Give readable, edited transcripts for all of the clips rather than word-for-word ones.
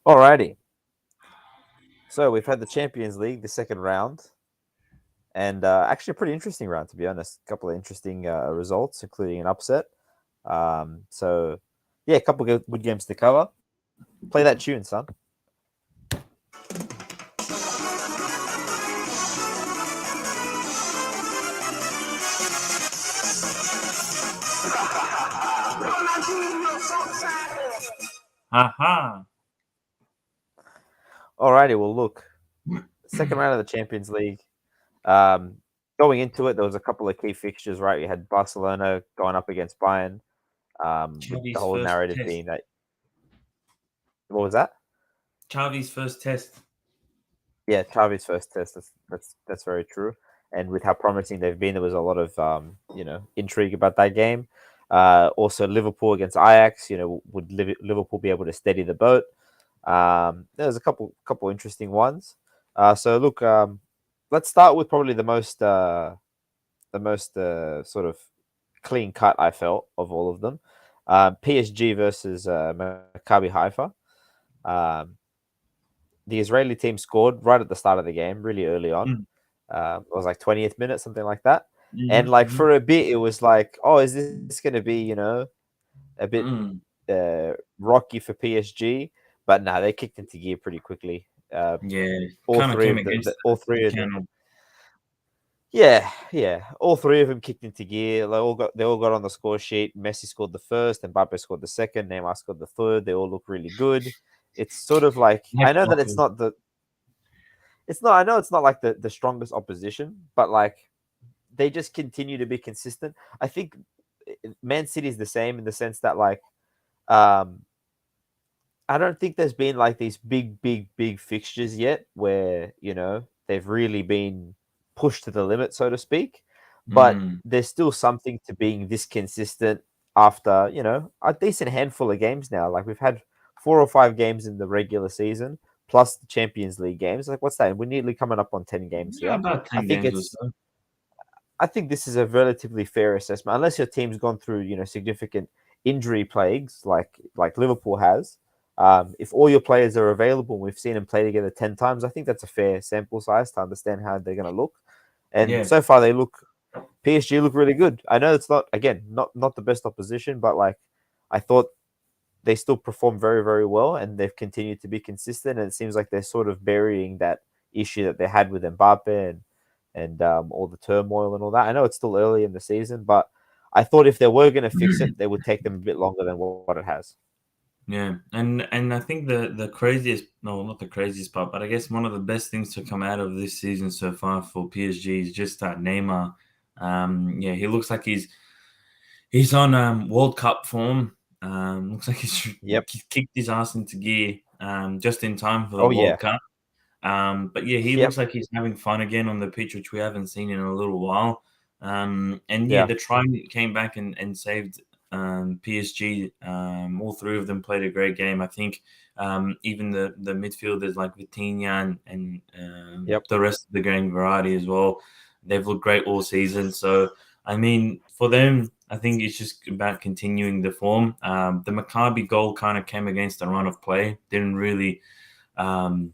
Alrighty. So we've had the Champions League, the second round, and actually a pretty interesting round, to be honest. A couple of interesting results, including an upset. So, yeah, a couple of good games to cover. Play that tune, son. Aha. Alrighty, well, look, second round of the Champions League. Um, Going into it, there was a couple of key fixtures, right? You had Barcelona going up against Bayern, with the Xavi's whole first narrative test. being that. What was that? Xavi's first test. Yeah, Xavi's first test. That's very true. And with how promising they've been, there was a lot of intrigue about that game. Also, Liverpool against Ajax. Would Liverpool be able to steady the boat? There's a couple interesting ones. So look, let's start with probably the most sort of clean cut I felt of all of them. PSG versus Maccabi Haifa. Um, the Israeli team scored right at the start of the game, really early on. Mm. It was like 20th minute, something like that. And Mm-hmm, like mm-hmm. for a bit, it was like, oh, is this going to be, a bit Mm. rocky for PSG? But no, they kicked into gear pretty quickly. Yeah, All kind of three came of against all the three of them. counter. Yeah. All three of them kicked into gear. They all got on the score sheet. Messi scored the first, Mbappe scored the second, Neymar scored the third. They all look really good. It's sort of like I Next know that level. I know it's not like the strongest opposition, but like they just continue to be consistent. I think Man City is the same in the sense that like um I don't think there's been like these big fixtures yet where, they've really been pushed to the limit, so to speak. But Mm. there's still something to being this consistent after, a decent handful of games now. Like we've had 4 or 5 games in the regular season, plus the Champions League games. Like what's that? We're nearly coming up on 10 games Yeah, here. about I 10 think games or it's so. I think this is a relatively fair assessment, unless your team's gone through, significant injury plagues like Liverpool has. If all your players are available, and we've seen them play together 10 times. I think that's a fair sample size to understand how they're going to look. And Yeah. so far, PSG look really good. I know it's not the best opposition, but like I thought they still perform very very well, and they've continued to be consistent. And it seems like they're sort of burying that issue that they had with Mbappe and all the turmoil and all that. I know it's still early in the season, but I thought if they were going to fix it, they would take them a bit longer than what it has. Yeah, and I think the craziest, no, not the craziest part, but I guess one of the best things to come out of this season so far for PSG is just that Neymar. Yeah, he looks like he's on World Cup form. Looks like Yep. he's kicked his ass into gear just in time for the Oh World yeah. Cup. But yeah, he looks Yep. like he's having fun again on the pitch, which we haven't seen in a little while. And yeah, Yeah. the try came back and saved PSG. All three of them played a great game. I think even the midfielders like Vitinha and Yep. the rest of the gang variety as well, they've looked great all season. So I mean, for them, I think it's just about continuing the form. The Maccabi goal kind of came against a run of play. Didn't really. Um,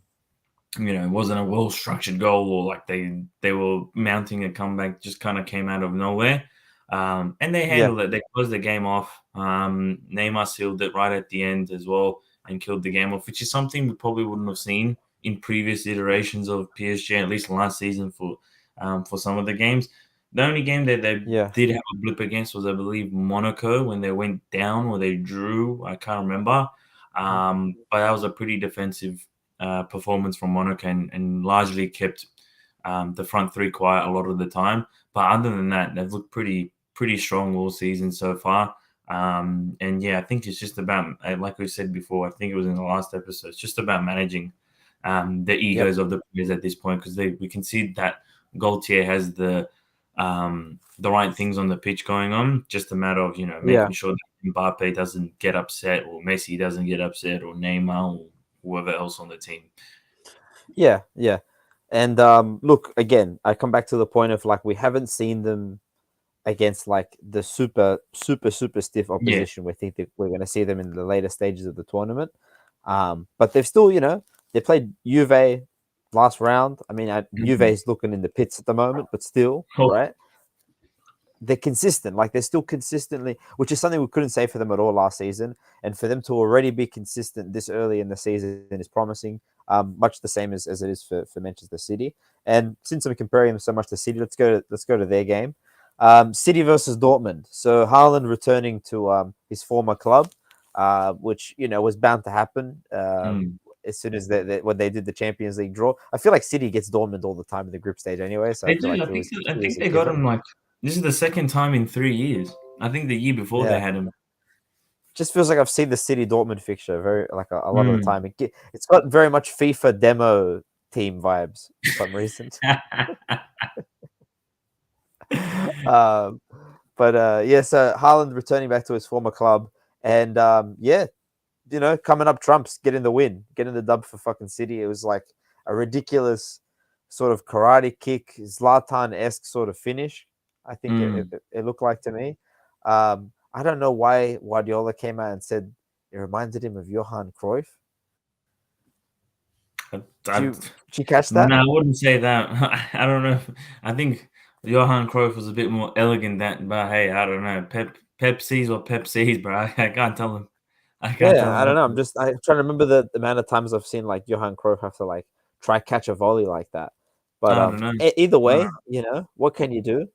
it wasn't a well structured goal or like they were mounting a comeback, just kind of came out of nowhere. And they Yeah. handled it. They closed the game off. Neymar sealed it right at the end as well and killed the game off, which is something we probably wouldn't have seen in previous iterations of PSG, at least last season for some of the games. The only game that they Yeah. did have a blip against was, I believe, Monaco when they went down or they drew. I can't remember. But that was a pretty defensive performance from Monaco and largely kept the front three quiet a lot of the time. But other than that, they've looked pretty strong all season so far. And yeah, I think it's just about, like we said before, I think it was in the last episode, it's just about managing the Yep. egos of the players at this point because we can see that Gaultier has the right things on the pitch going on. Just a matter of Yeah. making sure that Mbappe doesn't get upset or Messi doesn't get upset or Neymar or whoever else on the team. Yeah. Yeah. And look, again, I come back to the point of like we haven't seen them against like the super stiff Yeah. opposition. We think that we're going to see them in the later stages of the tournament. But they've still, they played Juve last round. I mean, Mhm. Juve's looking in the pits at the moment, but still, Oh, right? They're consistent. Like they're still consistently, which is something we couldn't say for them at all last season. And for them to already be consistent this early in the season is promising. Much the same as it is for Manchester City. And since I'm comparing them so much to City, let's go to their game. City versus Dortmund. So Haaland returning to his former club, which was bound to happen. mm. As soon as when they did the Champions League draw, I feel like City gets Dortmund all the time in the group stage anyway. So I They feel do. like I it was think a they got given. him like this is the second time in 3 years. I think the year before they Yeah. had him. Just feels like I've seen the City Dortmund fixture very like a lot of the Mm. time. It's got very much FIFA demo team vibes for some reason. um, but yeah, so Haaland returning back to his former club, and yeah, coming up trumps, getting the win, getting the dub for fucking City. It was like a ridiculous sort of karate kick, Zlatan-esque sort of finish. I think it, Mm. it, it looked like to me. I don't know why Guardiola came out and said it reminded him of Johan Cruyff. I, Did I, you catch no, that? I wouldn't say that. I don't know. I think Johan Cruyff was a bit more elegant than, but hey, I don't know. Pep sees what Pep sees, bro. I can't tell him. I can't Yeah, tell him I don't what. know. I'm trying to remember the amount of times I've seen like Johan Cruyff have to like try catch a volley like that. But I don't know. either way, what can you do?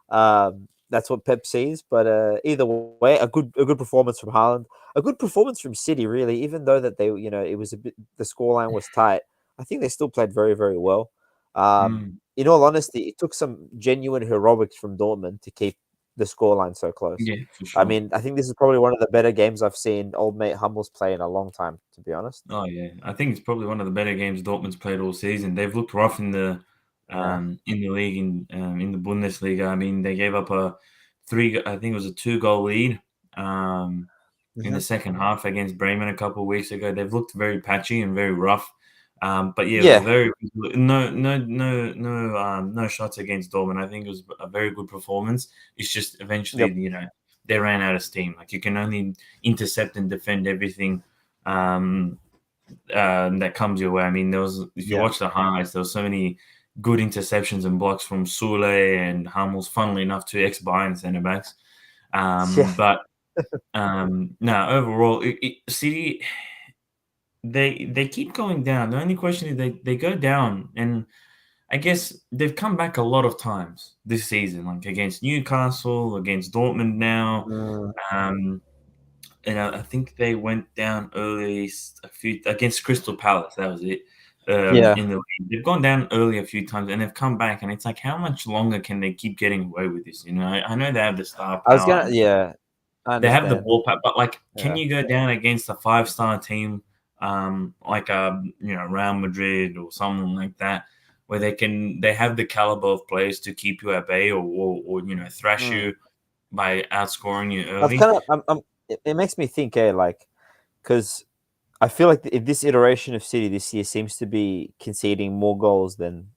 That's what Pep sees. But either way, a good performance from Haaland, a good performance from City. Really, even though that they it was a bit the scoreline was tight. I think they still played very very well. Mm, In all honesty, it took some genuine heroics from Dortmund to keep the scoreline so close. yeah, for I sure. mean, I think this is probably one of the better games I've seen old mate Hummels play in a long time, to be honest. Oh yeah, I think it's probably one of the better games Dortmund's played all season. They've looked rough Yeah. in the league in the Bundesliga. I mean, they gave up a I think it was a 2 goal lead um, in the Hmm. second half against Bremen a couple of weeks ago. They've looked very patchy and very rough. But yeah, it was a Yeah. very no shots against Dortmund. I think it was a very good performance. It's just eventually Yep. they ran out of steam. Like you can only intercept and defend everything. Um, that comes your way. I mean, if you Yeah. watch the highlights, there was so many good interceptions and blocks from Sule and Hummels. Funnily enough, two ex-Bayern centre backs. Yeah. But no, overall, City they keep going down. The only question is they go down, and I guess they've come back a lot of times this season, like against Newcastle, against Dortmund now. Mm, Um, and I think they went down early a few against Crystal Palace. That was it. yeah. In the league, they've gone down early a few times, and they've come back. And it's like, how much longer can they keep getting away with this? I know they have the star I was power, gonna. Yeah. I they have the understand. ball power, but like, can Yeah. you go down against a 5-star team, like Real Madrid or someone like that, where they have the caliber of players to keep you at bay or thrash Mm. you by outscoring you I've early? kind of. It makes me think, like, because I feel like this iteration of City this year seems to be conceding more goals than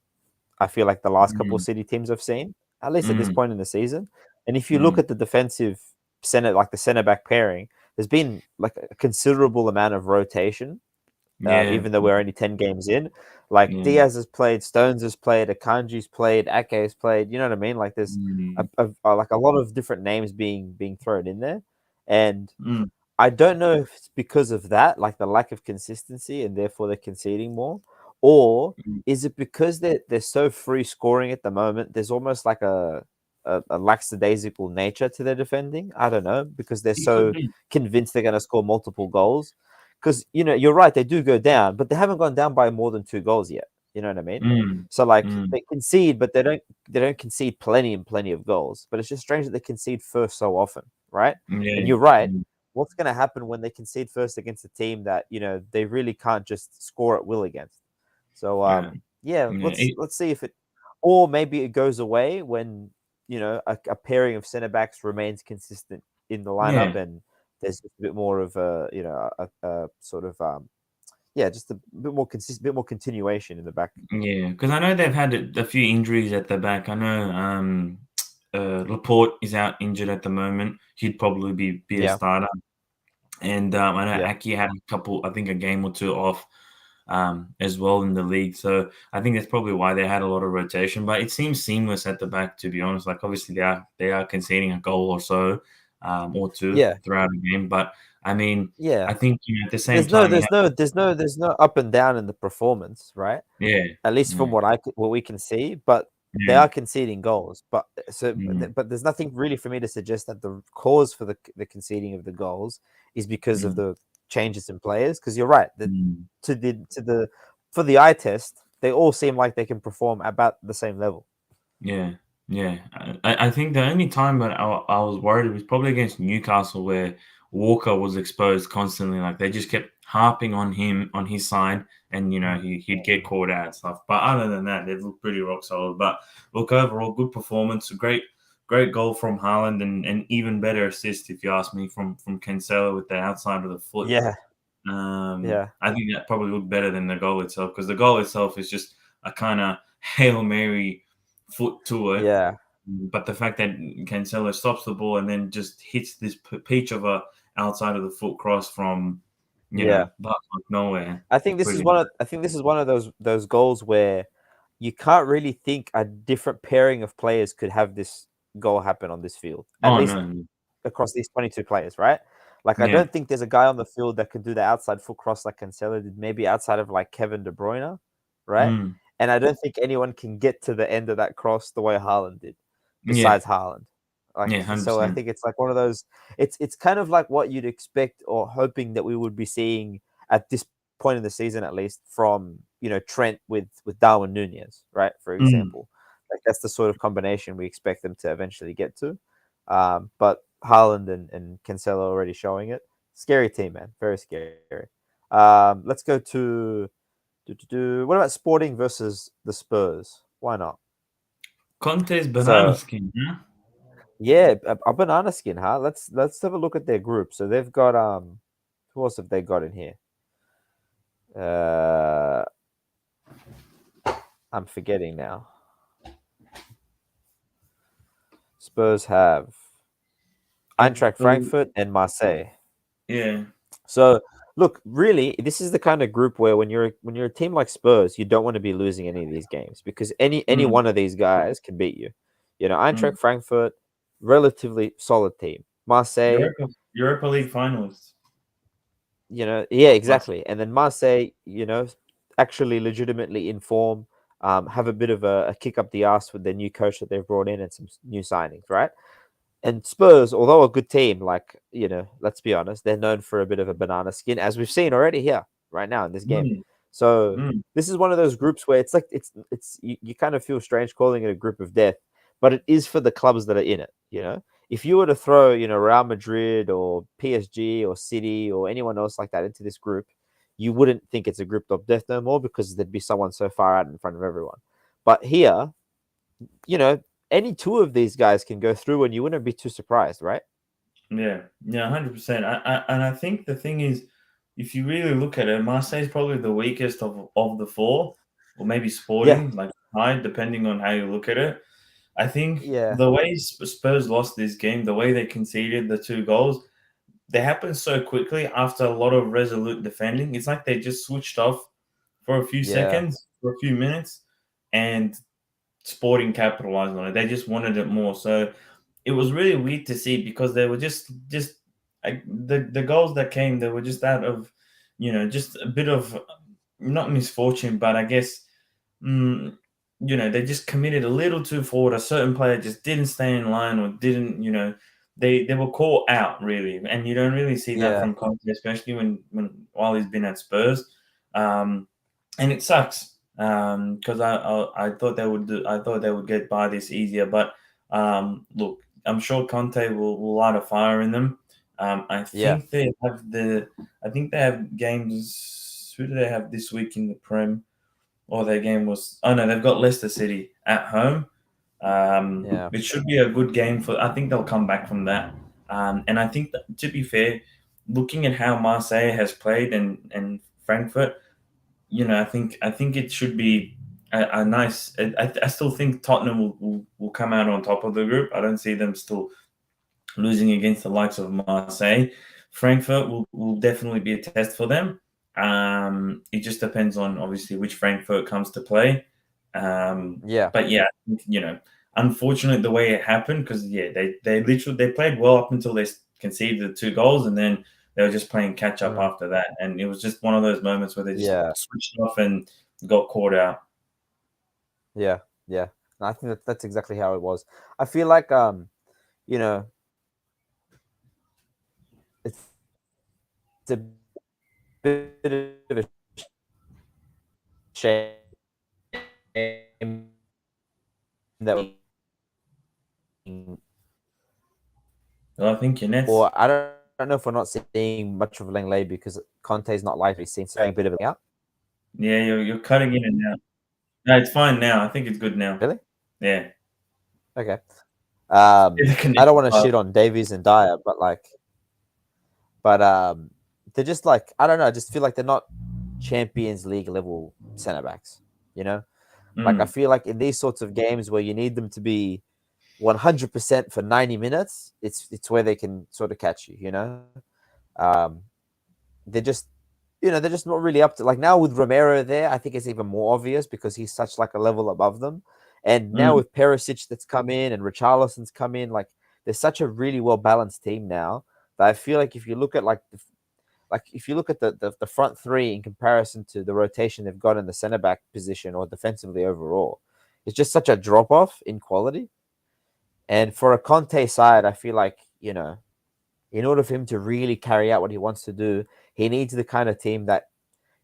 I feel like the last couple of Mm, City teams I've seen, at least at this mm, point in the season. And if you look mm. at the defensive the center back pairing, there's been like a considerable amount of rotation, Yeah, even though we're only 10 games in. Like yeah. Diaz has played, Stones has played, Akanji's played, Ake has played. You know what I mean? Like there's Mm, like a lot of different names being thrown in there, and mm, I don't know if it's because of that, like the lack of consistency, and therefore they're conceding more, or mm. is it because they're so free scoring at the moment? There's almost like a lackadaisical nature to their defending. I don't know because they're It could so be. convinced they're going to score multiple goals. Because you're right, they do go down, but they haven't gone down by more than 2 goals yet. You know what I mean? Mm, So like mm. they concede, but they don't concede plenty and plenty of goals. But it's just strange that they concede first so often, right? And Yeah. you're right, Mm, what's going to happen when they concede first against a team that they really can't just score at will against? So yeah. yeah, Yeah. let's see if it, or maybe it goes away when a pairing of center backs remains consistent in the lineup Yeah. and there's just a bit more of a sort of yeah, just a bit more consistent, bit more continuation in the back. Yeah. Because I know they've had a few injuries at the back. I know Laporte is out injured at the moment. He'd probably be a Yeah. starter. And I know Yeah. Aki had a couple, I think a game or two off as well in the league. So I think that's probably why they had a lot of rotation. But it seems seamless at the back, to be honest. Like obviously they are conceding a goal or so or two Yeah. throughout the game. But I mean, Yeah. I think at the same time you have There's no up and down in the performance, right? yeah, At least from yeah, what we can see, but they yeah, are conceding goals. mm, But there's nothing really for me to suggest that the cause for the conceding of the goals is because of mm, the changes in players. Because you're right, that mm, to the for the eye test, they all seem like they can perform about the same level. yeah, yeah. I think the only time that I was worried was probably against Newcastle, where Walker was exposed constantly. Like they just kept harping on him on his side, and he'd get caught out and stuff. But other than that, they've looked pretty rock solid. But look, overall, good performance, great goal from Haaland, and even better assist, if you ask me, from Cancelo with the outside of the foot. Yeah, yeah, I think that probably looked better than the goal itself, because the goal itself is just a kind of Hail Mary foot to it. yeah, But the fact that Cancelo stops the ball and then just hits this peach of a outside of the foot cross from, yeah. butt like nowhere I was think this is pretty. one of those goals where you can't really think a different pairing of players could have this goal happen on this field. At Oh least no, across these 22 players, right? Like, I yeah, don't think there's a guy on the field that can do the outside full cross like Cancelo did, maybe outside of like Kevin De Bruyne, right? mm, And I don't think anyone can get to the end of that cross the way Haaland did, yeah, besides Haaland. Like, yeah, hundred so I percent. think it's like one of those. It's kind of like what you'd expect or hoping that we would be seeing at this point in the season, at least from Trent with Darwin Nunez, right? For Mm. example, like that's the sort of combination we expect them to eventually get to. But Haaland and Cancelo already showing it. Scary team, man. Very scary. Let's go to what about Sporting versus the Spurs? Why not? Conte's banana So skin, huh? yeah, a banana skin, huh? Let's have a look at their group. So they've got who else have they got in here? Uh, I'm forgetting now. Spurs have I Eintracht bel Frankfurt and Marseille. yeah, So look, really, this is the kind of group where when you're a team like Spurs, you don't want to be losing any of these games because any mm, one of these guys can beat you. mm. Eintracht Frankfurt, relatively solid team. Marseille, Europa League finalists. yeah, Must. exactly. And then Marseille, actually legitimately in form, have a bit of a kick up the ass with their new coach that they've brought in and some new signings, right? And Spurs, although a good team, like, let's be honest, they're known for a bit of a banana skin, as we've seen already here, right now in this game. Mm, So mm, this is one of those groups where it's like it's you kind of feel strange calling it a group of death, but it is for the clubs that are in it. If you were to throw, Real Madrid or PSG or City or anyone else like that into this group, you wouldn't think it's a group of death no more because there'd be someone so far out in front of everyone. But here, you know, any two of these guys can go through and you wouldn't be too surprised, right? yeah, yeah, 100%. And I think the thing is, if you really look at it, Marseille's probably the weakest of the four, or maybe Yeah. Sporting, like high, depending on how you look at it. I think Yeah. the way Spurs lost this game, the way they conceded the two goals, they happened so quickly after a lot of resolute defending. It's like they just switched off for a few Yeah. seconds, for a few minutes, and Sporting capitalized on it. They just wanted it more. So it was really weird to see, because they were just like the goals that came, they were just out of, just a bit of, not misfortune, but I guess, mm, they just committed a little too forward. A certain player just didn't stay in line, or didn't, they were caught out really, and you don't really see that Yeah. from Conte, especially when while he's been at Spurs, and it sucks, because I thought they would get by this easier, but look, I'm sure Conte will light a fire in them. Yeah. I think they have games. Who do they have this week in the Prem? Or their game was. Oh no, they've got Leicester City at home. Yeah. It should be a good game for. I think they'll come back from that. And I think that, to be fair, looking at how Marseille has played, and Frankfurt, I think it should be a nice. I still think Tottenham will come out on top of the group. I don't see them still losing against the likes of Marseille. Frankfurt will definitely be a test for them. It just depends on obviously which Frankfurt comes to play. Yeah. But yeah, unfortunately the way it happened because yeah, they literally they played well up until they conceded the 2 goals, and then they were just playing catch up Mm. after that, and it was just one of those moments where they just Yeah. switched off and got caught out. Yeah. Yeah. And I think that's exactly how it was. I feel like you know, it's a bit of a shame that Well, I think your Nets. or I don't know if we're not seeing much of Langley because Conte's not likely seen so a bit of it out. Yeah, you're cutting in and out. No, it's fine now. I think it's good now. Really? Yeah. Okay. The I don't connection want to part. shit on Davies and Dyer, but they're just like I don't know. I just feel like they're not Champions League level centre backs. You know, like I Mm, feel like in these sorts of games where you need them to be 100% for 90 minutes, it's where they can sort of catch you. You know, um, they're just they're just not really up to like now with Romero there. I think it's even more obvious because he's such like a level above them, and now mm, with Perisic that's come in and Richarlison's come in, like there's such a really well balanced team now that I feel like if you look at if you look at the front three in comparison to the rotation they've got in the center back position or defensively overall, it's just such a drop off in quality. And for a Conte side, I feel like in order for him to really carry out what he wants to do, he needs the kind of team that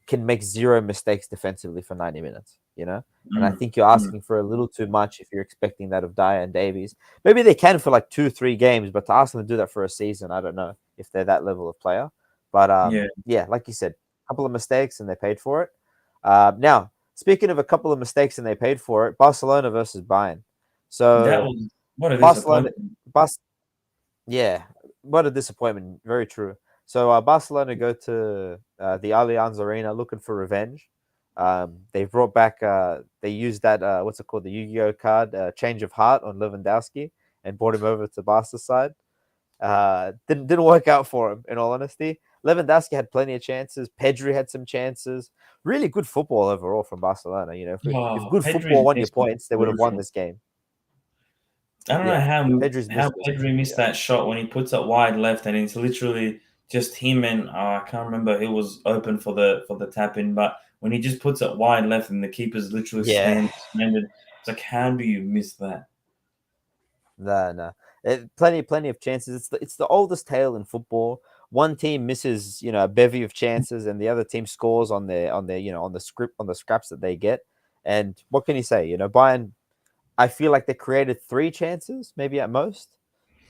can make zero mistakes defensively for 90 minutes, you know? And I mm, think you're mm. asking for a little too much if you're expecting that of Dyer and Davies. Maybe they can for like 2, 3 games, but to ask them to do that for a season, I don't know if they're that level of player. But Yeah, yeah, like you said, a couple of mistakes and they paid for it. Now, speaking of a couple of mistakes and they paid for it, Barcelona versus Bayern. that So was what a Barcelona, disappointment. Bas- yeah, what a disappointment. Very true. So Barcelona go to the Allianz Arena looking for revenge. They brought back. They used that. What's it called? The Yu-Gi-Oh card, Change of Heart on Lewandowski, and brought him over to Barca's side. Didn't work out for him. In all honesty, Lewandowski had plenty of chances. Pedri had some chances. Really good football overall from Barcelona. If Oh, good football Pedri won you missed was points, they would have won brutal. this game. I don't know Yeah, Pedri's how miss was Pedri missed yeah. that shot when he puts it wide left, and it's literally just him and I can't remember who was open for the tap in, but when he just puts it wide left and the keeper's literally Yeah. standing, it's like how do you miss that? No, no. Plenty of chances. It's the oldest tale in football. One team misses, a bevy of chances, and the other team scores on their on the scraps that they get. And what can you say? Bayern. I feel like they created 3 chances, maybe at most.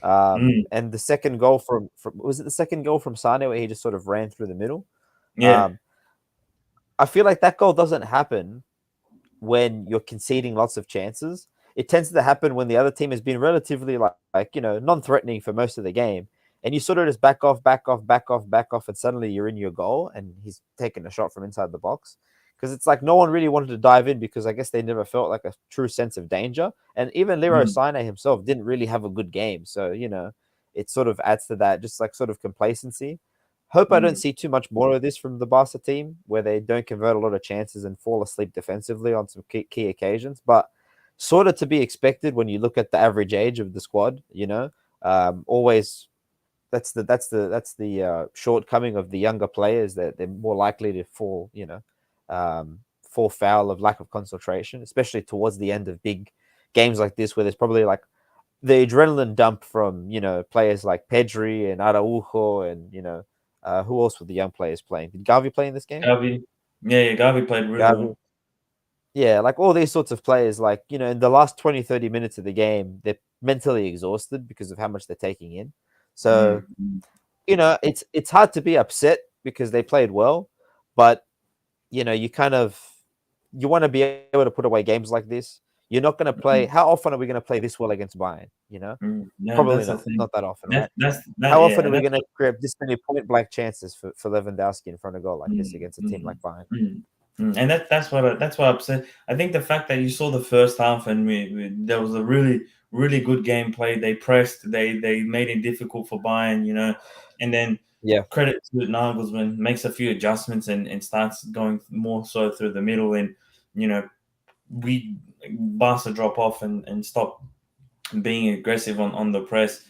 Mm, And the second goal from was it the second goal from Sane where he just sort of ran through the middle. yeah. Um, I feel like that goal doesn't happen when you're conceding lots of chances. It tends to happen when the other team has been relatively non-threatening for most of the game, and you sort of just back off, back off, back off, back off, and suddenly you're in your goal, and he's taking a shot from inside the box. Because it's like no one really wanted to dive in because I guess they never felt like a true sense of danger, and even Leroy Mm, Sané himself didn't really have a good game, so it sort of adds to that, just like sort of complacency. Hope I don't mm, see too much more of this from the Barca team, where they don't convert a lot of chances and fall asleep defensively on some key occasions. But sort of to be expected when you look at the average age of the squad. Always that's the shortcoming of the younger players, that they're more likely to fall foul of lack of concentration, especially towards the end of big games like this, where there's probably like the adrenaline dump from players like Pedri and Araujo and who else were the young players playing? Did Gavi play in this game? Gavi. Yeah, Gavi played really Gavi. well. Yeah, like all these sorts of players, like in the last 20, 30 minutes of the game, they're mentally exhausted because of how much they're taking in. So Mm, mm, it's hard to be upset because they played well, but you kind of you want to be able to put away games like this. You're not going to play. mm, How often are we going to play this well against Bayern? Yeah, Probably that's the not. thing. Not that often, right? That's that How often yeah, are we that's going to create this many point blank chances for Lewandowski in front of goal like this mm, against a team mm, like Bayern? And that's what upset. I think the fact that you saw the first half and there was a really good game played. They pressed. They made it difficult for Bayern. And then Yeah. credit to Nagelsmann, makes a few adjustments and starts going more so through the middle, and you know we Barca drop off and stop being aggressive on the press.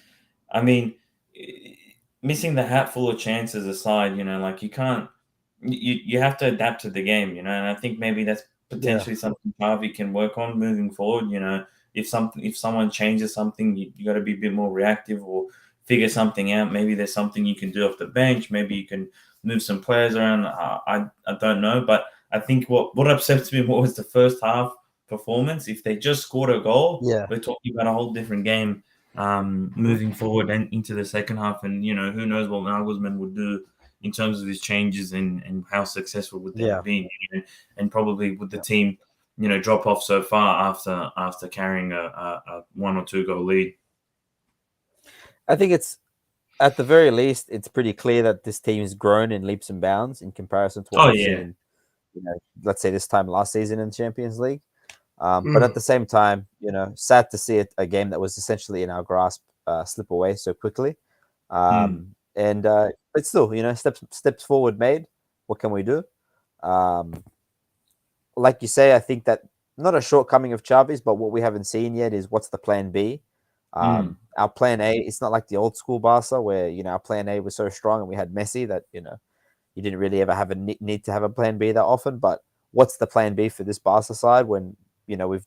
I mean, missing the hatful of chances aside, like you can't, you have to adapt to the game, and I think maybe that's Yeah. potentially something Xavi can work on moving forward. If someone changes something, you got to be a bit more reactive or figure something out. Maybe there's something you can do off the bench. Maybe you can move some players around. I don't know, but I think what upsets me more is the first half performance. If they just scored a goal, Yeah. we're talking about a whole different game moving forward and into the second half. And who knows what Nagelsmann would do in terms of his changes and how successful would they have Yeah. been, and probably would the team, drop off so far after carrying a 1 or 2 goal lead. I think it's at the very least, it's pretty clear that this team has grown in leaps and bounds in comparison to what Oh we've yeah. seen, let's say this time last season in the Champions League. But at Mm, the same time, sad to see a game that was essentially in our grasp slip away so quickly. mm, And but still, steps forward made. What can we do? Um, like you say, I think that not a shortcoming of Chavi's, but what we haven't seen yet is what's the plan B. mm, Our plan A, it's not like the old school Barca where our plan A was so strong and we had Messi that you didn't really ever have a need to have a plan B that often. But what's the plan B for this Barca side when we've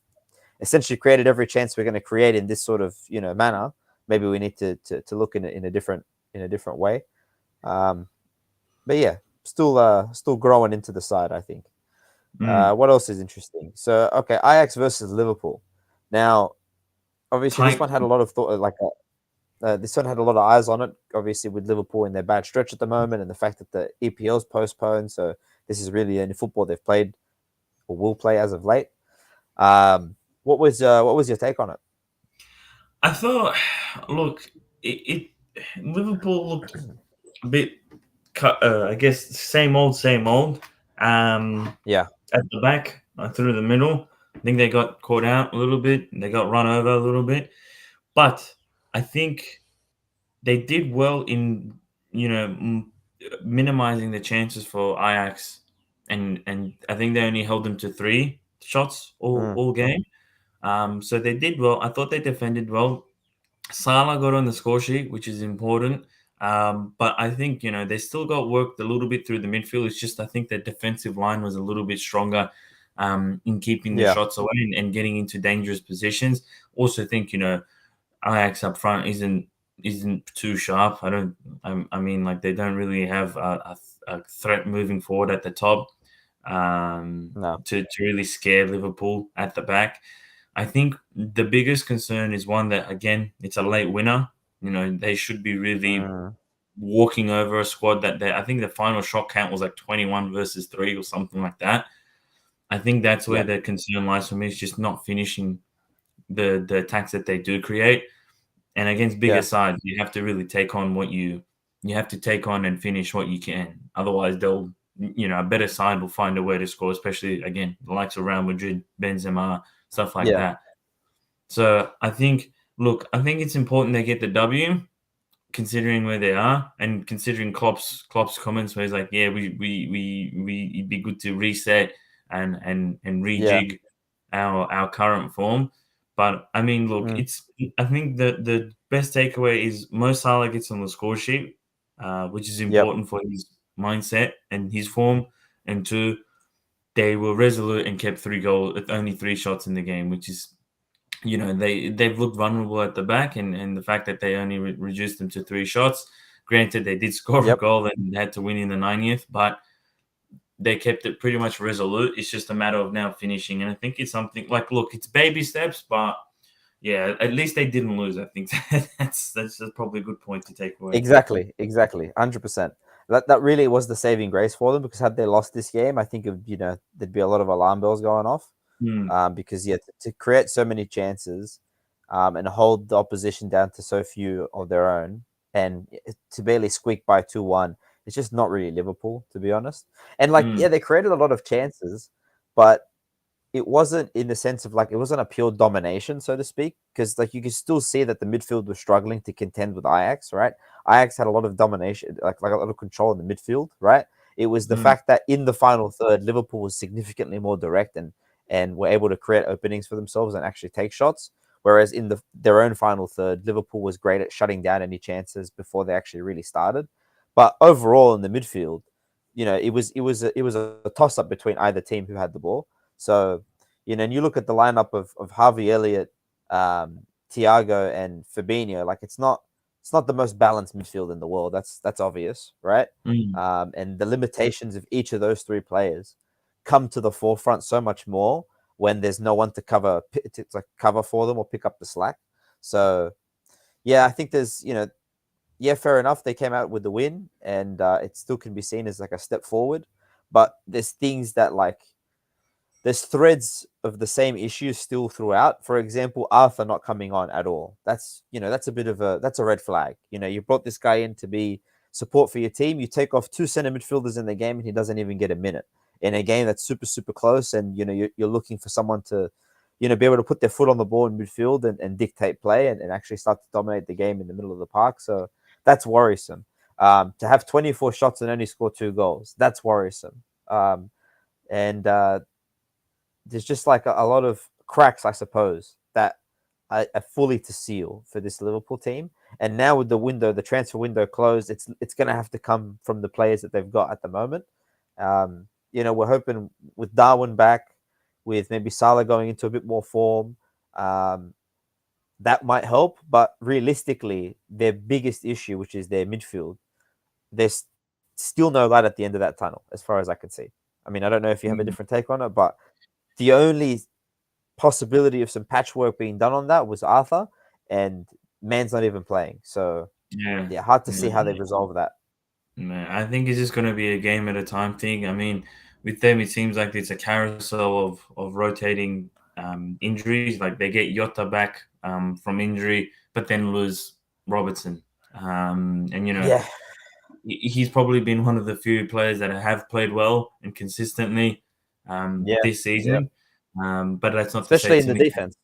essentially created every chance we're going to create in this sort of manner? Maybe we need to look in a different way. Um, but yeah, still growing into the side, I think. mm. What else is interesting? So, okay, Ajax versus Liverpool. Now, obviously, this Tight. one had a lot of thought. This one had a lot of eyes on it. Obviously, with Liverpool in their bad stretch at the moment, and the fact that the EPL's postponed, so this is really the only football they've played or will play as of late. What was your take on it? I thought, look, Liverpool looked a bit, I guess, same old, same old. Um, Yeah, at the back, through the middle. I think they got caught out a little bit. They got run over a little bit. But I think they did well in, minimizing the chances for Ajax. And I think they only held them to 3 shots mm, all game. So they did well. I thought they defended well. Salah got on the score sheet, which is important. But I think, they still got worked a little bit through the midfield. It's just I think their defensive line was a little bit stronger in keeping the yeah, shots away and getting into dangerous positions. Also think, Ajax up front isn't too sharp. I mean, like they don't really have a threat moving forward at the top no, to really scare Liverpool at the back. I think the biggest concern is one that, again, it's a late winner. They should be really mm, walking over a squad I think the final shot count was like 21 versus 3 or something like that. I think that's where yeah, the concern lies for me, is just not finishing the attacks that they do create. And against bigger yeah, sides, you have to really take on you have to take on and finish what you can. Otherwise, a better side will find a way to score, especially, again, the likes of Real Madrid, Benzema, stuff like yeah, that. So I think it's important they get the W, considering where they are and considering Klopp's comments where he's like, yeah, it'd be good to reset and yeah, rejig our current form. But I mean, look, mm, I think the best takeaway is Mo Salah gets on the score sheet, which is yep, important for his mindset and his form. And two, they were resolute and kept 3 goals, only 3 shots in the game, which is, they've looked vulnerable at the back, and the fact that they only reduced them to 3 shots. Granted, they did score a yep, goal and had to win in the 90th, but they kept it pretty much resolute. It's just a matter of now finishing, and I think it's something like, look, it's baby steps, but yeah, at least they didn't lose. I think that's probably a good point to take away. exactly, 100%. That really was the saving grace for them, because had they lost this game, I think there'd be a lot of alarm bells going off. Hmm. Because yeah, to create so many chances, and hold the opposition down to so few of their own, and to barely squeak by 2-1, it's just not really Liverpool, to be honest. And like, Hmm. yeah, they created a lot of chances, but it wasn't in the sense of like it wasn't a pure domination, so to speak, because like you can still see that the midfield was struggling to contend with Ajax, right? Ajax had a lot of domination, like a lot of control in the midfield, right? It was the Mm, fact that in the final third, Liverpool was significantly more direct and were able to create openings for themselves and actually take shots. Whereas in their own final third, Liverpool was great at shutting down any chances before they actually really started. But overall in the midfield, it was a toss up between either team who had the ball. So, and you look at the lineup of Harvey Elliott, Thiago, and Fabinho. Like it's not the most balanced midfield in the world. That's obvious, right? mm, And the limitations of each of those three players come to the forefront so much more when there's no one to cover for them or pick up the slack. So yeah, I think yeah, fair enough. They came out with the win, and it still can be seen as like a step forward. But there's things that like there's threads of the same issues still throughout. For example, Arthur not coming on at all. That's a bit of that's a red flag. You brought this guy in to be support for your team. You take off two center midfielders in the game, and he doesn't even get a minute in a game that's super super close. And you're looking for someone to be able to put their foot on the ball in midfield and dictate play and actually start to dominate the game in the middle of the park. So that's worrisome. To have 24 shots and only score 2 goals, that's worrisome. And There's just like a lot of cracks, I suppose, that are fully to seal for this Liverpool team. And now with the transfer window closed, it's going to have to come from the players that they've got at the moment. We're hoping with Darwin back, with maybe Salah going into a bit more form, um, that might help. But realistically, their biggest issue, which is their midfield, there's still no light at the end of that tunnel, as far as I can see. I mean, I don't know if you have a mm. different take on it, but the only possibility of some patchwork being done on that was Arthur, and Man's not even playing. So Yeah, yeah, hard to see how yeah. they resolve that. Man, I think it's just going to be a game at a time thing. I mean, with them, it seems like it's a carousel of rotating injuries. Like they get Jota back from injury, but then lose Robertson. And Yeah, he's probably been one of the few players that have played well and consistently yeah, this yeah. season. But that's not to say Especially in the Timmy. defense.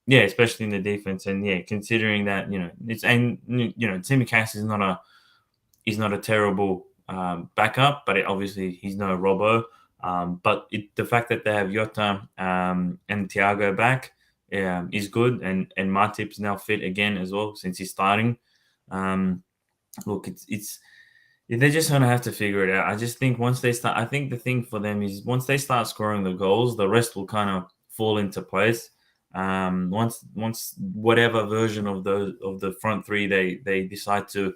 Yeah, especially in the defense, and yeah, considering that Timmy Cass is not a terrible backup, but obviously he's no Robbo. But the fact that they have Jota and Thiago back is good, and Matip's now fit again as well since he's starting. Um, Look, it's they're just gonna have to figure it out. I just think once they start, I think the thing for them is once they start scoring the goals, the rest will kind of fall into place. Once whatever version of the front three they decide to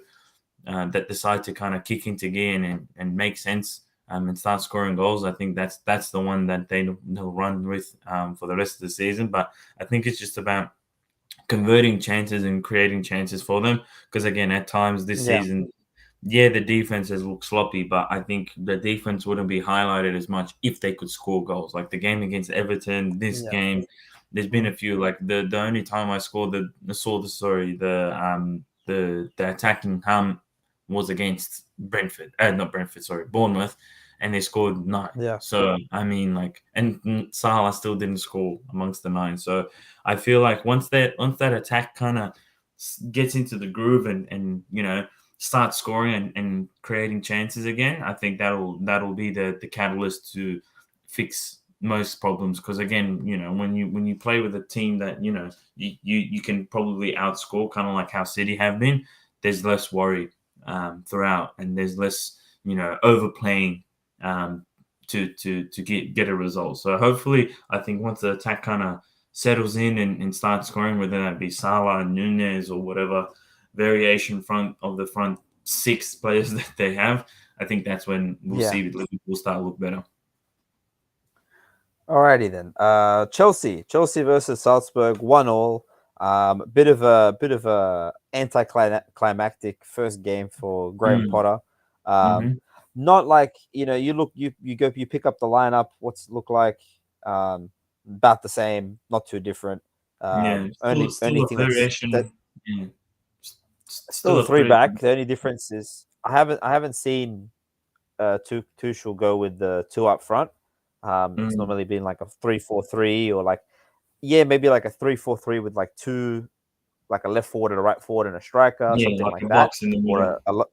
decide to kind of kick into gear and make sense and start scoring goals. I think that's the one that they'll run with for the rest of the season. But I think it's just about converting chances and creating chances for them. Because again, at times this Yeah, season, yeah, the defense has looked sloppy, but I think the defense wouldn't be highlighted as much if they could score goals. Like the game against Everton, this yeah, game, there's been mm, a few. Like the only time I scored the attacking was against Brentford, not Brentford, sorry, Bournemouth, and they scored 9. yeah, So I mean, like, and Salah still didn't score amongst the 9. So I feel like once that attack kind of gets into the groove and start scoring and creating chances again, I think that'll be the catalyst to fix most problems. Because again, when you play with a team that you can probably outscore, kind of like how City have been, there's less worry throughout, and there's less overplaying um, to get a result. So hopefully, I think once the attack kind of settles in and starts scoring, whether that be Salah, Nunez, or whatever variation front six players that they have, I think that's when we'll yeah. see Liverpool start to look better. Alrighty then. Chelsea versus Salzburg, 1-1. Bit of a anticlimactic first game for Graham Mm, Potter. Um, hmm Not like you pick up the lineup. What's it look like? Um, about the same, not too different. Yeah, still Only still a thing that variation. Yeah, still still a a three back. variation. The only difference is I haven't seen Tuchel go with the two up front. It's Mm. normally been like a 3-4-3 or like maybe like a 3-4-3 with like two, like a left forward and a right forward and a striker, Yeah, something like like a that, box in the or middle.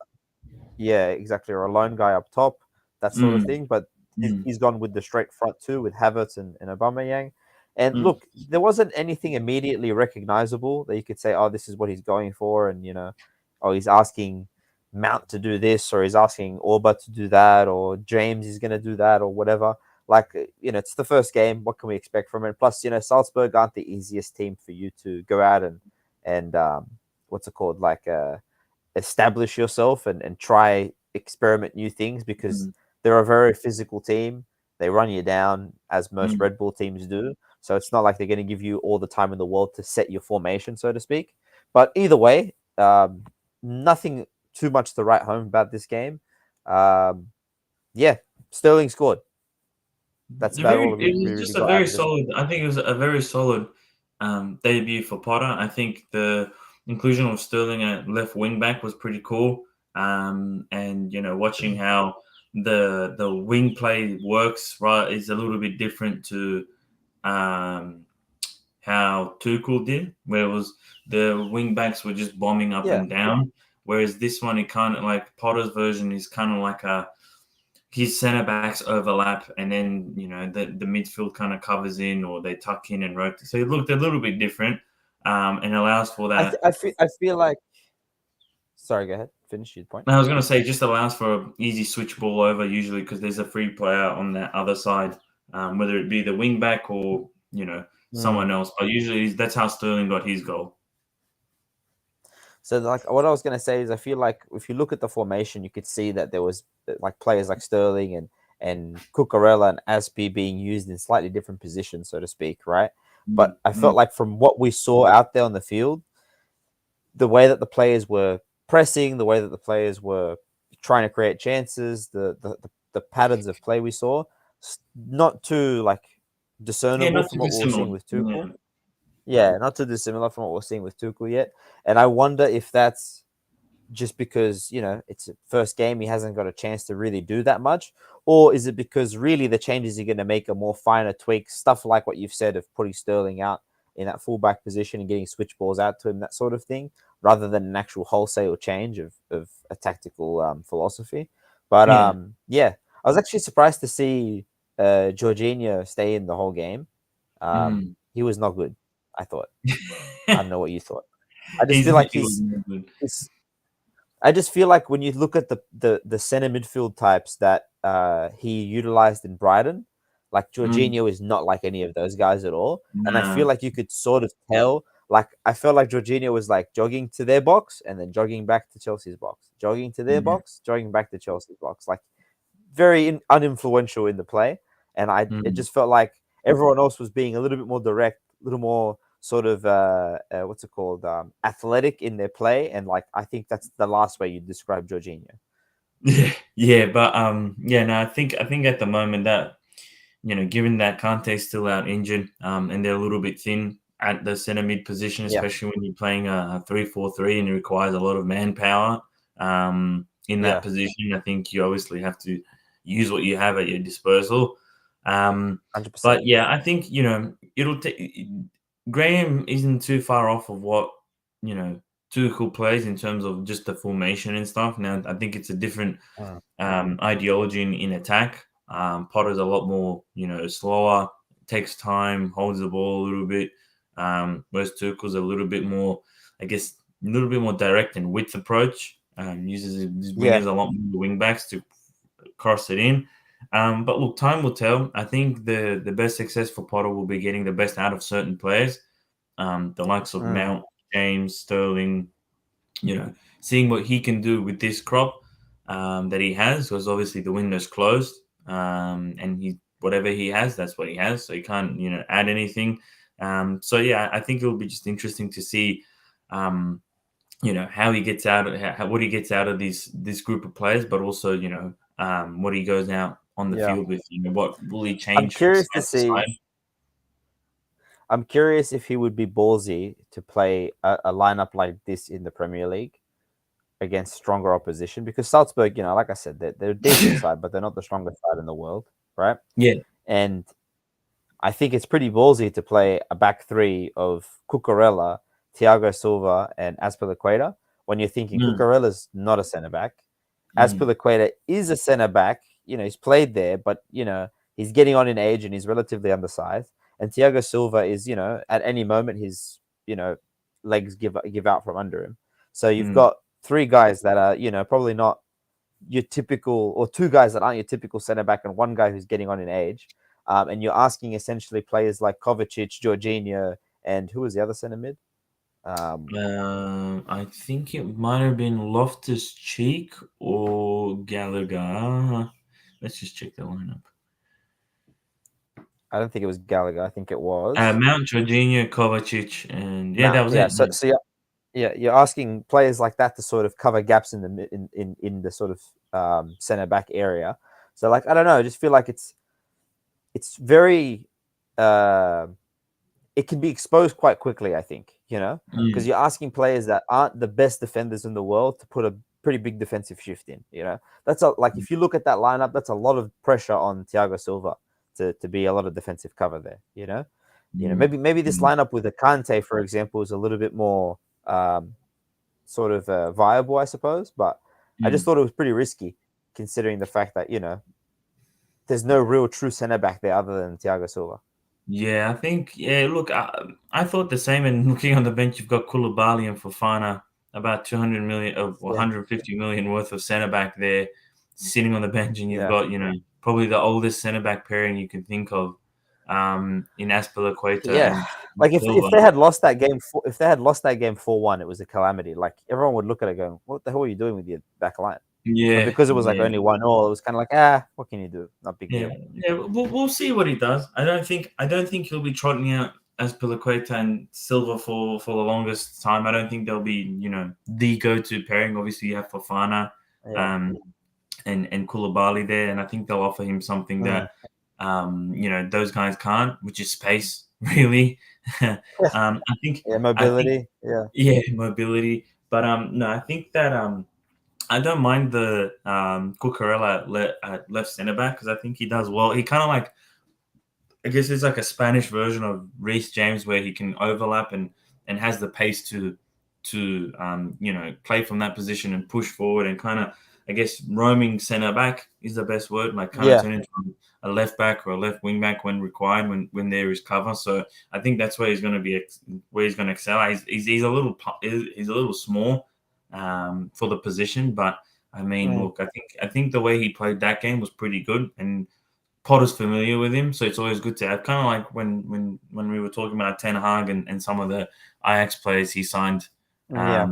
yeah, exactly, or a lone guy up top, that sort of Mm. thing. But Mm. he's gone with the straight front two with Havertz and Aubameyang. And Mm. look, there wasn't anything immediately recognizable that you could say, oh, this is what he's going for, and oh, he's asking Mount to do this, or he's asking Orba to do that, or James is going to do that, or whatever. Like, it's the first game. What can we expect from it? Plus, Salzburg aren't the easiest team for you to go out and what's it called? Like, establish yourself and try experiment new things, because Mm. they're a very physical team. They run you down as most Mm. Red Bull teams do. So it's not like they're going to give you all the time in the world to set your formation, so to speak. But either way, nothing too much to write home about this game. Um, yeah, Sterling scored. That's about all we It was really just a got out very of this one. solid. I think it was a very solid debut for Potter. I think the inclusion of Sterling at left wing back was pretty cool. And watching how the wing play works, right, is a little bit different to um, how Tuchel did, where it was the wing backs were just bombing up Yeah, and down. Whereas this one, it kind of like Potter's version is kind of like his centre backs overlap, and then the midfield kind of covers in, or they tuck in and rotate. So it looked a little bit different, and allows for that. I feel like. Sorry, go ahead. Finish your point. I was going to say, it just allows for an easy switch ball over usually because there's a free player on that other side, whether it be the wing back or someone Mm. else. But usually that's how Sterling got his goal. So, like, what I was going to say is, I feel like if you look at the formation, you could see that there was like players like Sterling and Cucurella and Aspi being used in slightly different positions, so to speak, right? But I Mm. felt like from what we saw out there on the field, the way that the players were pressing, the way that the players were trying to create chances, the patterns of play we saw, not too like Yeah, discernible not from too what we were dissimilar. seeing with Yeah. Tuchel. Yeah, not too dissimilar from what we're seeing with Tuchel yet. And I wonder if that's just because it's a first game, he hasn't got a chance to really do that much, or is it because really the changes you're going to make are more finer tweaks, stuff like what you've said of putting Sterling out in that fullback position and getting switch balls out to him, that sort of thing, rather than an actual wholesale change of a tactical philosophy. But Yeah. yeah, I was actually surprised to see Jorginho stay in the whole game. Mm. He was not good, I thought. I don't know what you thought. I just He's feel like he was no good. he's I just feel like when you look at the center midfield types that he utilized in Brighton, like Mm. Jorginho is not like any of those guys at all. And I feel Nah. like you could sort of tell. Like I felt like Jorginho was like jogging to their box and then jogging back to Chelsea's box, jogging to their Yeah. box, jogging back to Chelsea's box. Like very uninfluential in the play, and it Mm. just felt like everyone else was being a little bit more direct, a little more sort of what's it called, athletic in their play, and like I think that's the last way you describe Jorginho. Yeah, yeah, but yeah, no, I think at the moment that given that Kante's still out injured, and they're a little bit thin at the centre mid position, Yeah, especially when you're playing a 3-4-3 and it requires a lot of manpower in that yeah, position. I think you obviously have to use what you have at your disposal. Um, 100%. but yeah, I think it'll take. Graham isn't too far off of what you know Tuchel plays in terms of just the formation and stuff. Now, I think it's a different Mm. ideology in attack. Potter's a lot more, slower, takes time, holds the ball a little bit. Whereas Tuchel's a little bit more, I guess, a little bit more direct and width approach. Uses his Yeah, wingers a lot more, the wing backs to cross it in. But look, time will tell. I think the best success for Potter will be getting the best out of certain players, the likes of mm. Mount, James, Sterling, seeing what he can do with this crop that he has, because obviously the window's closed, and he whatever he has, that's what he has. So he can't, add anything. So yeah, I think it'll be just interesting to see, how he gets out, what he gets out of this group of players, but also, what he goes out on the yeah. field with. What will he I'm change curious to side to see. side? I'm curious if he would be ballsy to play a lineup like this in the Premier League against stronger opposition, because Salzburg, like I said, they're a decent side, but they're not the strongest side in the world, right? Yeah. And I think it's pretty ballsy to play a back three of Cucurella, Thiago Silva, and Azpilicueta when you're thinking Mm, Cucurella's not a centre back. mm, Azpilicueta is a centre back. He's played there, but he's getting on in age and he's relatively undersized. And Thiago Silva is, at any moment his, legs give out from under him. So you've mm. got three guys that are, probably not your typical, or two guys that aren't your typical centre back, and one guy who's getting on in age. And you're asking essentially players like Kovacic, Jorginho, and who was the other centre mid? Um, I think it might have been Loftus Cheek or Gallagher. Let's just check the lineup. I don't think it was Gallagher. I think it was Mount, Jorginho, Kovacic, and yeah, that Mount. was Yeah. it. So, Yeah. so you're asking players like that to sort of cover gaps in the sort of centre back area. So like I don't know, I just feel like it's very uh, it can be exposed quite quickly. I think because Mm, you're asking players that aren't the best defenders in the world to put a pretty big defensive shift in. That's like if you look at that lineup, that's a lot of pressure on Thiago Silva to be a lot of defensive cover there. mm, Maybe this mm, lineup with a Kante, for example, is a little bit more um, sort of viable, I suppose. But I just mm. thought it was pretty risky, considering the fact that there's no real true centre back there other than Thiago Silva. Yeah, I think. Yeah, look, I thought the same. And looking on the bench, you've got Koulibaly and Fofana, about 200 million of Yeah, 150 million worth of centre back there, sitting on the bench, and you've yeah, got probably the oldest centre back pairing you can think of, in Azpilicueta yeah. and Like if Silva. they had lost that game, if they had lost that game 4-1, it was a calamity. Like everyone would look at it going, "What the hell are you doing with your back line?" But Yeah, because it was like yeah. only 1-0, it was kind of like, what can you do? Not big Yeah, deal. yeah, we'll see what he does. I don't think he'll be trotting out as Piliqueta and Silva for the longest time. I don't think they'll be the go-to pairing. Obviously, you have Fofana, Yeah. um, and Koulibaly there, and I think they'll offer him something Mm. that those guys can't, which is space. Really, Yeah, I think mobility. Yeah, yeah, mobility. But no, I think that I don't mind the Cucurella at left centre back because I think he does well. He kind of like, I guess it's like a Spanish version of Reece James where he can overlap and has the pace to play from that position and push forward and kind of, I guess, roaming centre back is the best word, like kind of yeah, turn into a left back or a left wing back when required, when there is cover. So I think that's where he's going to be, where he's going to excel. He's a little small for the position, but I mean, mm. look, I think the way he played that game was pretty good, and Potter's familiar with him, so it's always good to have. Kind of like when we were talking about Ten Hag and some of the Ajax players he signed, Yeah,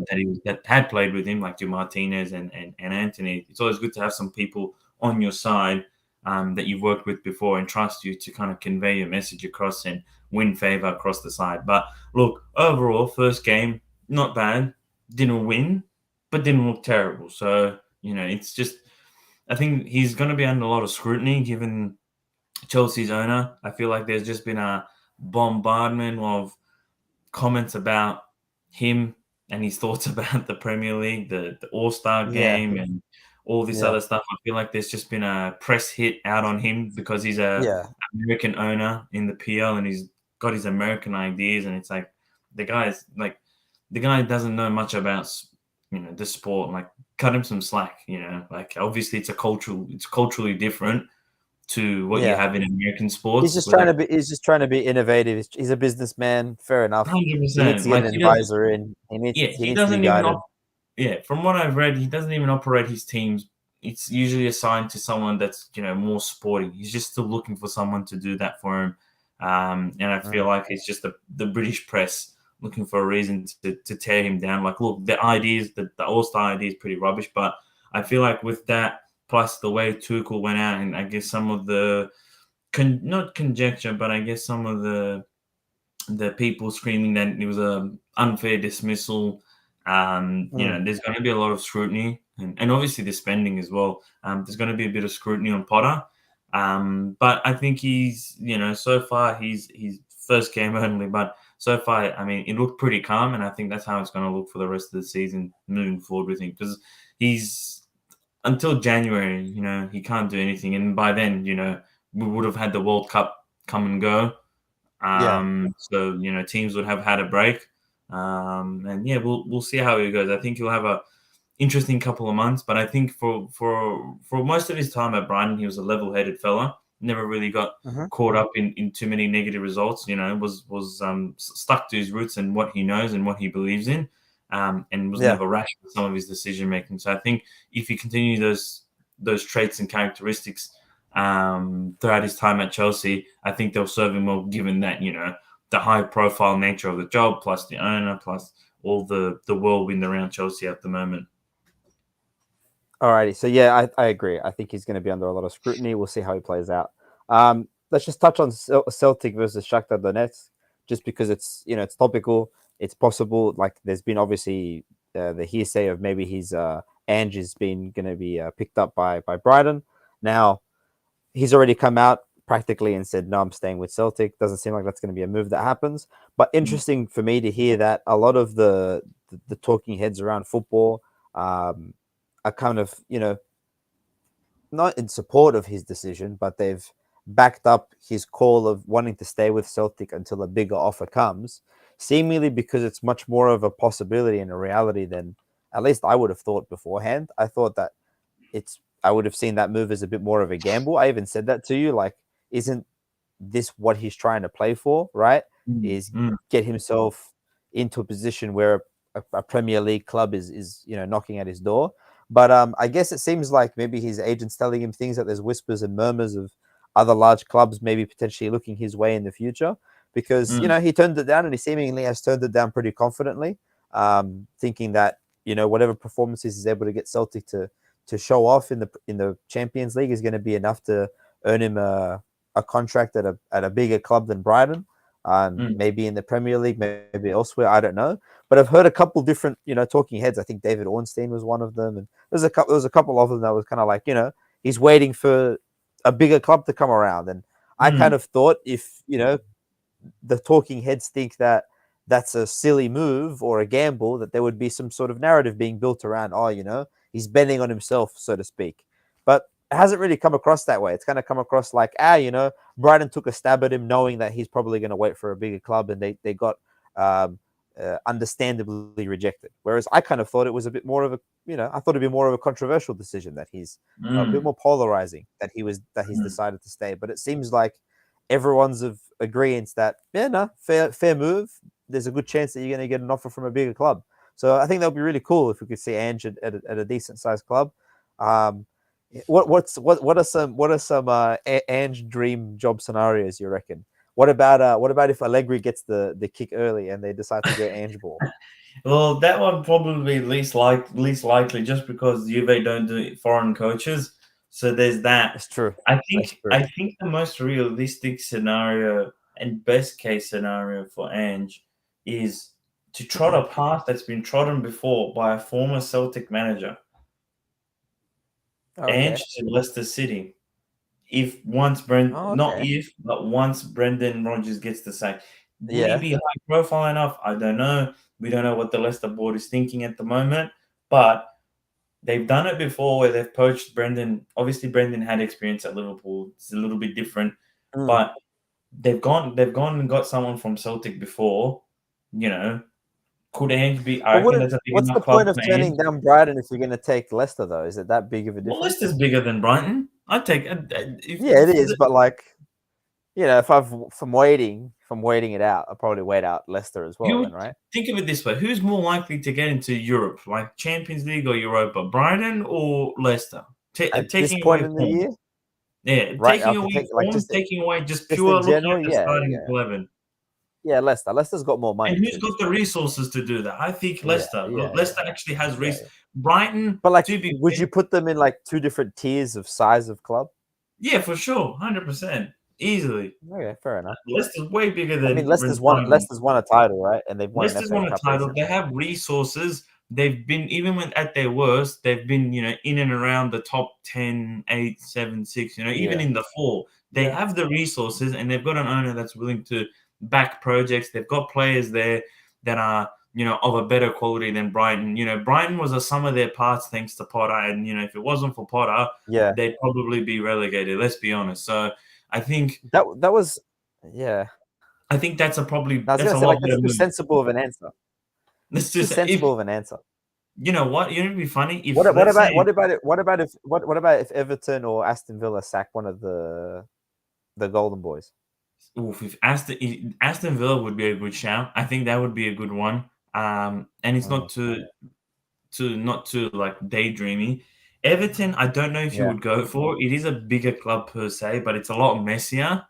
that had played with him, like Joe Martinez and Anthony. It's always good to have some people on your side that you've worked with before and trust you to kind of convey your message across and win favor across the side. But look, overall, first game not bad. Didn't win, but didn't look terrible. So it's just, I think he's going to be under a lot of scrutiny given Chelsea's owner. I feel like there's just been a bombardment of comments about him and his thoughts about the Premier League, the All Star yeah, game, and all this yeah, other stuff. I feel like there's just been a press hit out on him because he's a yeah, American owner in the PL and he's got his American ideas, and it's like the guy doesn't know much about the sport. Like, cut him some slack. Like, obviously it's culturally different to what you yeah. have in American He's sports, just where trying they to be. He's just trying to be innovative. He's a businessman. Fair enough. He needs 100%. to get Like, an he doesn't. advisor in. He needs. Yeah, He he needs to be doesn't even. guided. Yeah, from what I've read, he doesn't even operate his teams. It's usually assigned to someone that's more sporty. He's just still looking for someone to do that for him. And I feel Mm. like it's just the British press looking for a reason to tear him down. Like, look, the ideas, the All Star idea is pretty rubbish, but I feel like with that, plus the way Tuchel went out, and I guess some of the not conjecture, but I guess some of the people screaming that it was a unfair dismissal. Mm. There's going to be a lot of scrutiny, and obviously the spending as well. There's going to be a bit of scrutiny on Potter, but I think so far he's first game only, but so far, I mean, it looked pretty calm, and I think that's how it's going to look for the rest of the season moving forward with him because he's until January, he can't do anything, and by then, we would have had the World Cup come and go. Yeah. So teams would have had a break. And yeah, we'll see how it goes. I think he'll have a interesting couple of months, but I think for most of his time at Brighton, he was a level-headed fella. Never really got Hmm. caught up in too many negative results. Was stuck to his roots and what he knows and what he believes in, and was Yeah. never rash with some of his decision making. So I think if he continues those traits and characteristics throughout his time at Chelsea, I think they'll serve him well, given that the high profile nature of the job, plus the owner, plus all the whirlwind around Chelsea at the moment. Alrighty. So yeah, I agree. I think he's going to be under a lot of scrutiny. We'll see how he plays out. Let's just touch on Celtic versus Shakhtar Donetsk, just because it's topical. It's possible. Like there's been obviously the hearsay of maybe his Ange has been going to be picked up by Brighton. Now he's already come out practically and said, no, I'm staying with Celtic. Doesn't seem like that's going to be a move that happens. But Mm, interesting for me to hear that a lot of the talking heads around football are kind of, not in support of his decision, but they've backed up his call of wanting to stay with Celtic until a bigger offer comes, seemingly because it's much more of a possibility and a reality than at least I would have thought beforehand. I thought that I would have seen that move as a bit more of a gamble. I even said that to you, like, isn't this what he's trying to play for, right? mm, Is mm, get himself into a position where a Premier League club is knocking at his door. But I guess it seems like maybe his agent's telling him things that there's whispers and murmurs of other large clubs maybe potentially looking his way in the future because mm, he turned it down and he seemingly has turned it down pretty confidently, thinking that whatever performances he's able to get Celtic to show off in the Champions League is going to be enough to earn him a contract at a bigger club than Brighton, mm, maybe in the Premier League, maybe elsewhere. I don't know, but I've heard a couple different talking heads. I think David Ornstein was one of them, and there was a couple of them that was kind of like he's waiting for a bigger club to come around, and I kind mm, of thought if the talking heads think that that's a silly move or a gamble, that there would be some sort of narrative being built around, he's betting on himself, so to speak. But it hasn't really come across that way. It's kind of come across like, Brighton took a stab at him knowing that he's probably going to wait for a bigger club, and they got um, understandably rejected. Whereas I kind of thought it was a bit more of I thought it'd be more of a controversial decision, that he's a bit mm, more polarizing, that he's mm, decided to stay. But it seems like everyone's of agreement that no, fair move. There's a good chance that you're going to get an offer from a bigger club. So I think that would be really cool if we could see Ange at a decent sized club. Um, what are some Ange dream job scenarios you reckon? What about if Allegri gets the kick early and they decide to go Ange ball? Well, that one probably least likely, just because Juve don't do foreign coaches. So there's that. It's true. I That's think true. I think the most realistic scenario and best case scenario for Ange is to trot a path that's been trodden before by a former Celtic manager. Okay. Ange to Leicester City. If once Brent, Oh, not okay. if, but once Brendan Rodgers gets the sack, would he Yeah. be high profile enough? I don't know. We don't know what the Leicester board is thinking at the moment, but they've done it before where they've poached Brendan. Obviously, Brendan had experience at Liverpool. It's a little bit different, Mm. but they've gone and got someone from Celtic before. You know, could Ange be? I But reckon that's a big what's the enough club point of for Ange. turning down Brighton if you're going to take Leicester though? Is it that big of a Well, difference? Leicester's bigger than Brighton. I'd take Yeah, it if is. But like, if I'm waiting it out, I'll probably wait out Leicester as well. Who Then, right? think of it this way: who's more likely to get into Europe, like Champions League or Europa, Brighton or Leicester? At this Taking point away in the form, year, yeah, right? taking Okay, away take like form, taking away just just pure in looking at general. the Yeah, starting yeah, 11. yeah. Leicester. Leicester's got more And money who's too. got the resources to do that? I think Yeah, Leicester. yeah, Leicester actually has yeah, yeah. Brighton, But like, to be would fair, you put them in like two different tiers of size of club? yeah, for sure, 100%, easily. Okay, fair enough. Leicester's way bigger I mean, than Brighton. Leicester's won a title, right? And they've won an Leicester's FA won a Cup title. They recently. have resources. They've been even when at their worst, they've been in and around the top 10, 8, 7, 6. Even Yeah, in the four. They yeah, have the resources, and they've got an owner that's willing to back projects. They've got players there that are of a better quality than Brighton. Brighton was a sum of their parts thanks to Potter, and if it wasn't for Potter, yeah. they'd probably be relegated. Let's be honest. So I think that was yeah. that's a probably I was that's gonna a say lot like that's better too move. sensible of an answer. Let's Too just if sensible of an answer. you know what, you know, it'd be funny if What let's say if Everton or Aston Villa sack one of the Golden Boys? if Aston Villa would be a good shout. I think that would be a good one. And it's Mm, not too like daydreamy. Everton, I don't know if you yeah, would go for. It is a bigger club per se, but it's a lot messier.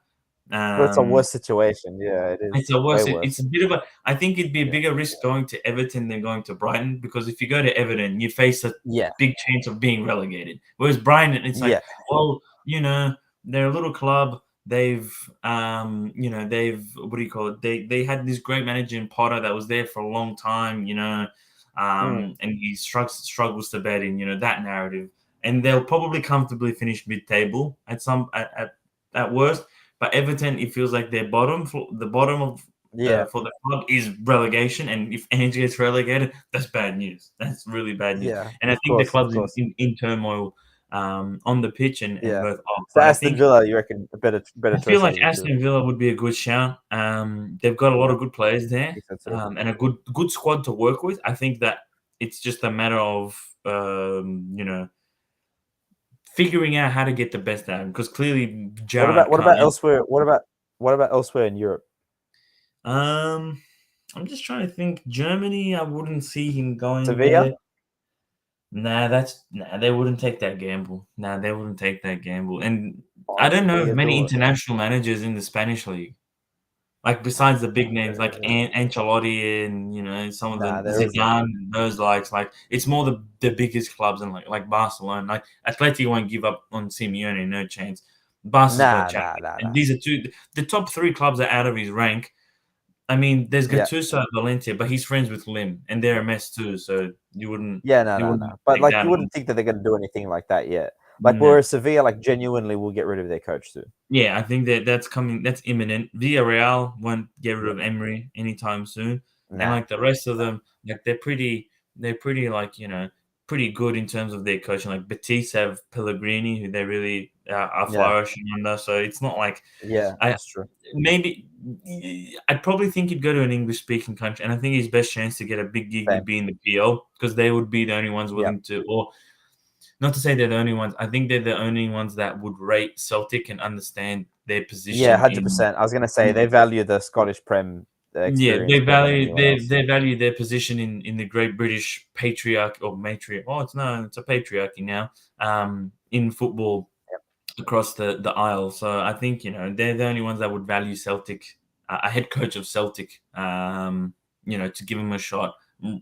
but it's a Um, worse situation. Yeah, it it's is a way worse. It's worse. a bit of a. I think it'd be a Yeah, bigger risk going to Everton than going to Brighton because if you go to Everton, you face a yeah, big chance of being relegated. Whereas Brighton, it's like, yeah, well, you know, they're a little club. They've what do you call it? They had this great manager in Potter that was there for a long time. mm, And he struggles to bet in that narrative, and they'll probably comfortably finish mid-table at worst. But Everton, it feels like their the bottom of yeah, for the club is relegation, and if Ange gets relegated, that's bad news. That's really bad news. yeah. And I Of think the course, of club's course. in turmoil on the pitch and Yeah. both off. So But I Aston think Villa, you reckon a better I feel choice out like of the two? Aston Villa would be a good shout. They've got a lot Yeah, of good players I there, think so too. and a good squad to work with. I think that it's just a matter of figuring out how to get the best out of him because clearly Gerrard What about can't. elsewhere? What about elsewhere in Europe? Um, I'm just trying to think. Germany, I wouldn't see him going Sevilla? there. They wouldn't take that gamble. Nah, they wouldn't take that gamble. And Oh, I don't know of Sevilla many do it. international managers in the Spanish league. Like besides the big names like Uh, Ancelotti and some of the nah, there isn't. Zidane, those like it's more the biggest clubs and like Barcelona. Like Atleti won't give up on Simeone, no chance. Barca's got Nah, Xavi, nah, nah, and nah. these are the top three clubs are out of his rank. I mean, there's Yeah, Gattuso at Valencia, but he's friends with Lim, and they're a mess too. So you wouldn't yeah, no, you no, wouldn't no. But take like, that you on. wouldn't think that they're going to do anything like that yet. Like, No. whereas Sevilla, like, genuinely will get rid of their coach too. Yeah, I think that's coming. That's imminent. Villarreal won't get rid Yeah, of Emery anytime soon, and nah, like the rest of nah. them, like they're pretty like pretty good in terms of their coaching. Like Betis have Pellegrini, who they really are Yeah, flourishing under. So it's not like yeah, I that's true. maybe I'd probably think he'd go to an English speaking country, and I think his best chance to get a big gig would Same. be in the PL because they would be the only ones Yeah, willing to, or not to say they're the only ones. I think they're the only ones that would rate Celtic and understand their yeah, position in. 100%. I was going to say they value the Scottish Prem Yeah, experience more than anyone else. they value their position in the Great British patriarch or matriarch. Oh, it's a patriarchy now. In football across the aisle. So I think they're the only ones that would value Celtic, a head coach of Celtic. To give him a shot.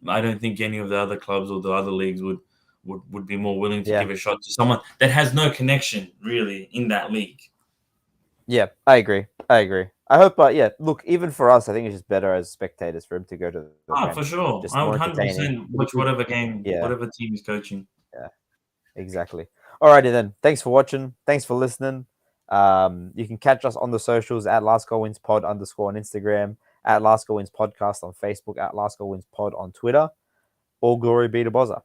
I don't think any of the other clubs or the other leagues would be more willing to Yeah, give a shot to someone that has no connection really in that league. yeah, I agree. I agree. I hope, yeah, look, even for us, I think it's just better as spectators for him to go to the Ah, for Prem. sure. Just I would more entertaining. 100% watch whatever game, Yeah, whatever team is coaching. yeah, exactly. Alrighty then. Thanks for watching. Thanks for listening. You can catch us on the socials at Last Goal Wins Pod _ on Instagram, at Last Goal Wins Podcast on Facebook, at Last Goal Wins Pod on Twitter. All glory be to Bozza.